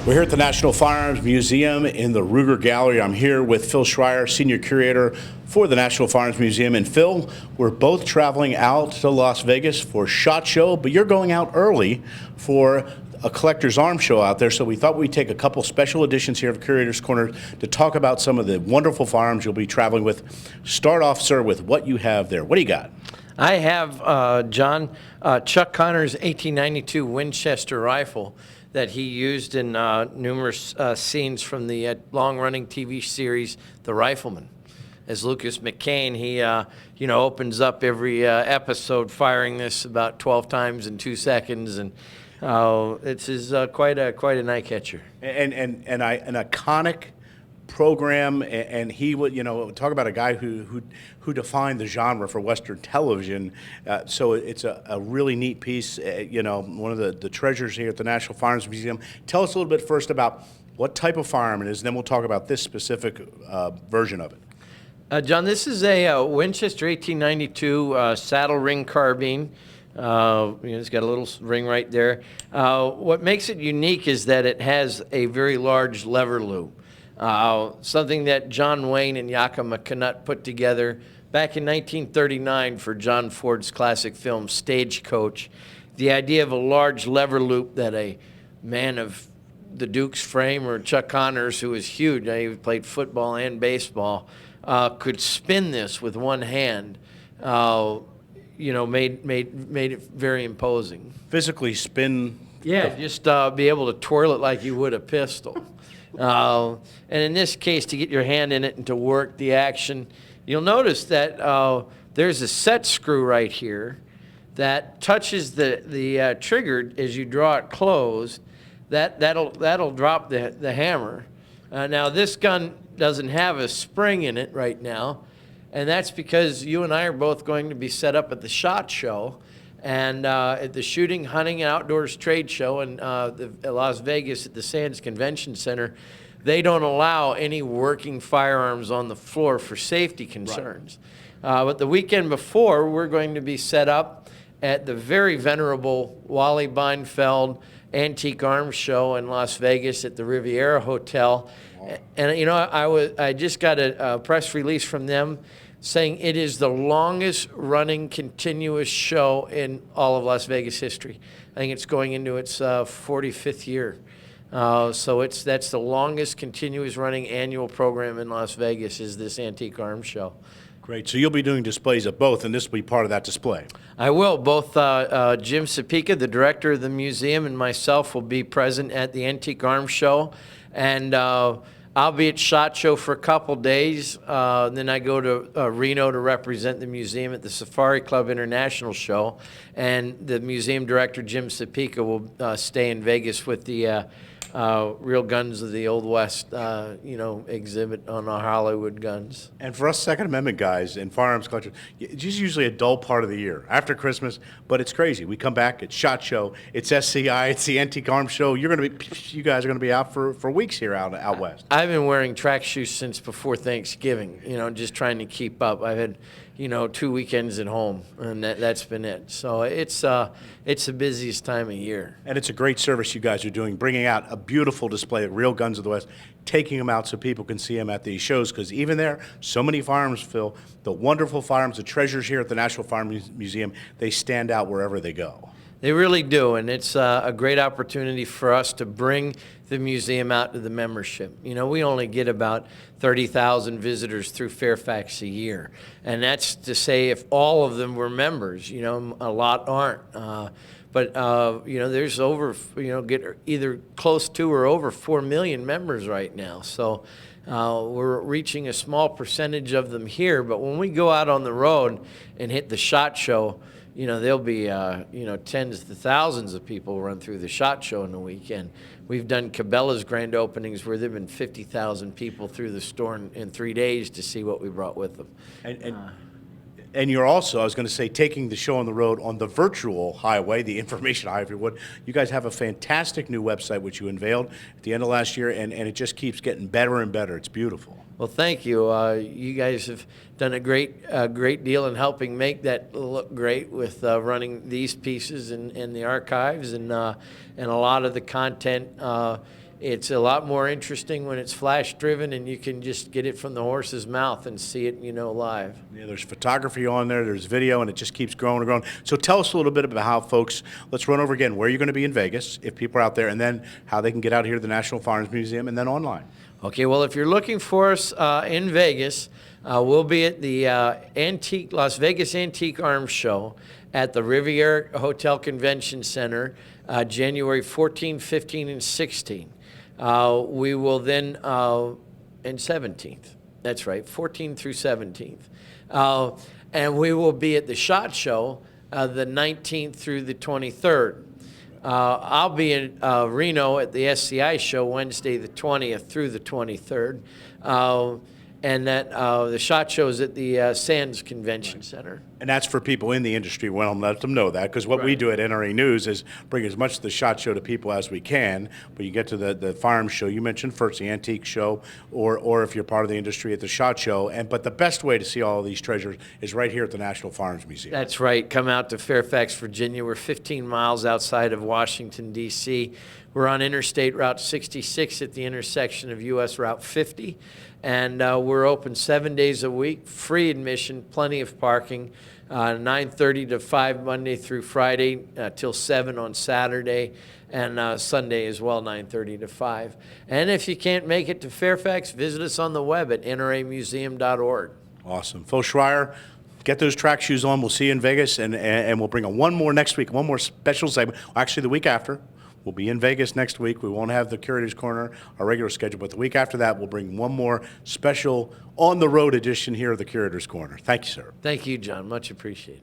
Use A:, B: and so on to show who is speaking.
A: We're here at the National Firearms Museum in the Ruger Gallery. I'm here with Phil Schreier, Senior Curator for the National Firearms Museum. And Phil, we're both traveling out to Las Vegas for SHOT Show, but you're going out early for a collector's arms show out there. So we thought we'd take a couple special editions here of Curator's Corner to talk about some of the wonderful firearms you'll be traveling with. Start off, sir, with what you have there. What do you got?
B: I have, John, Chuck Connor's 1892 Winchester rifle that he used in numerous scenes from the long-running TV series The Rifleman. As Lucas McCain, he opens up every episode firing this about 12 times in 2 seconds, and it's quite a night catcher.
A: And an iconic program, and he would, talk about a guy who defined the genre for Western television. So it's a really neat piece, one of the treasures here at the National Firearms Museum. Tell us a little bit first about what type of firearm it is, and then we'll talk about this specific version of it.
B: John, this is a Winchester 1892 saddle ring carbine. It's got a little ring right there. What makes it unique is that it has a very large lever loop. Something that John Wayne and Yakima Canutt put together back in 1939 for John Ford's classic film Stagecoach. The idea of a large lever loop that a man of the Duke's frame, or Chuck Connors, who was huge, he played football and baseball, could spin this with one hand, made it very imposing.
A: Physically spin?
B: Yeah, just be able to twirl it like you would a pistol. And in this case, to get your hand in it and to work the action, you'll notice that there's a set screw right here that touches the trigger as you draw it closed. That'll drop the hammer. Now this gun doesn't have a spring in it right now, and that's because you and I are both going to be set up at the SHOT Show and at the Shooting, Hunting, and Outdoors Trade Show in Las Vegas at the Sands Convention Center. They don't allow any working firearms on the floor for safety concerns. Right. But the weekend before, we're going to be set up at the very venerable Wally Beinfeld Antique Arms Show in Las Vegas at the Riviera Hotel. Wow. And I just got a press release from them saying it is the longest running continuous show in all of Las Vegas history. I think it's going into its 45th year. So that's the longest continuous running annual program in Las Vegas, is this Antique Arms Show.
A: Great. So you'll be doing displays of both, and this will be part of that display.
B: I will. Both Jim Sapika, the director of the museum, and myself will be present at the Antique Arms Show. And I'll be at SHOT Show for a couple days. Then I go to Reno to represent the museum at the Safari Club International Show. And the museum director, Jim Sapika, will stay in Vegas with the Real Guns of the Old West, exhibit on our Hollywood guns.
A: And for us Second Amendment guys and firearms collectors, it's usually a dull part of the year after Christmas, but it's crazy. We come back, it's SHOT Show, it's SCI, it's the Antique Arms Show. You guys are going to be out for weeks here out west.
B: I've been wearing track shoes since before Thanksgiving, just trying to keep up. I've had 2 weekends at home, and that's been it. So it's the busiest time of year.
A: And it's a great service you guys are doing, bringing out a beautiful display of Real Guns of the West, taking them out so people can see them at these shows, because even there, so many firearms, Phil, the wonderful firearms, the treasures here at the National Firearms Museum, they stand out wherever they go.
B: They really do, and it's a great opportunity for us to bring the museum out to the membership. We only get about 30,000 visitors through Fairfax a year, and that's to say if all of them were members. A lot aren't. But there's over, get either close to or over 4 million members right now. So we're reaching a small percentage of them here, but when we go out on the road and hit the SHOT Show, there'll be, tens to thousands of people run through the SHOT Show in a weekend. We've done Cabela's grand openings where there have been 50,000 people through the store in 3 days to see what we brought with them.
A: And you're also, I was going to say, taking the show on the road on the virtual highway, the information highway, if you would. You guys have a fantastic new website which you unveiled at the end of last year, and it just keeps getting better and better. It's beautiful.
B: Well, thank you. You guys have done a great deal in helping make that look great with running these pieces in the archives, and a lot of the content It's a lot more interesting when it's flash driven and you can just get it from the horse's mouth and see it, live.
A: Yeah, there's photography on there, there's video, and it just keeps growing and growing. So tell us a little bit about how folks, let's run over again, where you're going to be in Vegas, if people are out there, and then how they can get out here to the National Firearms Museum, and then online.
B: Okay, well, if you're looking for us in Vegas, we'll be at the Las Vegas Antique Arms Show at the Riviera Hotel Convention Center, January 14, 15, and 16. We will then, and 17th, that's right, 14th through 17th. And we will be at the SHOT Show the 19th through the 23rd. I'll be in Reno at the SCI show Wednesday the 20th through the 23rd. And that the SHOT Show is at the Sands Convention Center.
A: And that's for people in the industry. Well, let them know that, because what we do at NRA News is bring as much of the SHOT Show to people as we can. But you get to the firearms show, you mentioned first the antique show, or if you're part of the industry at the SHOT Show. But the best way to see all of these treasures is right here at the National Firearms Museum.
B: That's right. Come out to Fairfax, Virginia. We're 15 miles outside of Washington, D.C. We're on Interstate Route 66 at the intersection of U.S. Route 50. And we're open 7 days a week, free admission, plenty of parking, 9:30 to 5 Monday through Friday, till 7 on Saturday, and Sunday as well, 9:30 to 5. And if you can't make it to Fairfax, visit us on the web at nramuseum.org.
A: Awesome. Phil Schreier, get those track shoes on. We'll see you in Vegas, and we'll bring on one more next week, one more special segment. Actually, the week after. We'll be in Vegas next week. We won't have the Curator's Corner, our regular schedule, but the week after that, we'll bring one more special on-the-road edition here of the Curator's Corner. Thank you, sir.
B: Thank you, John. Much appreciated.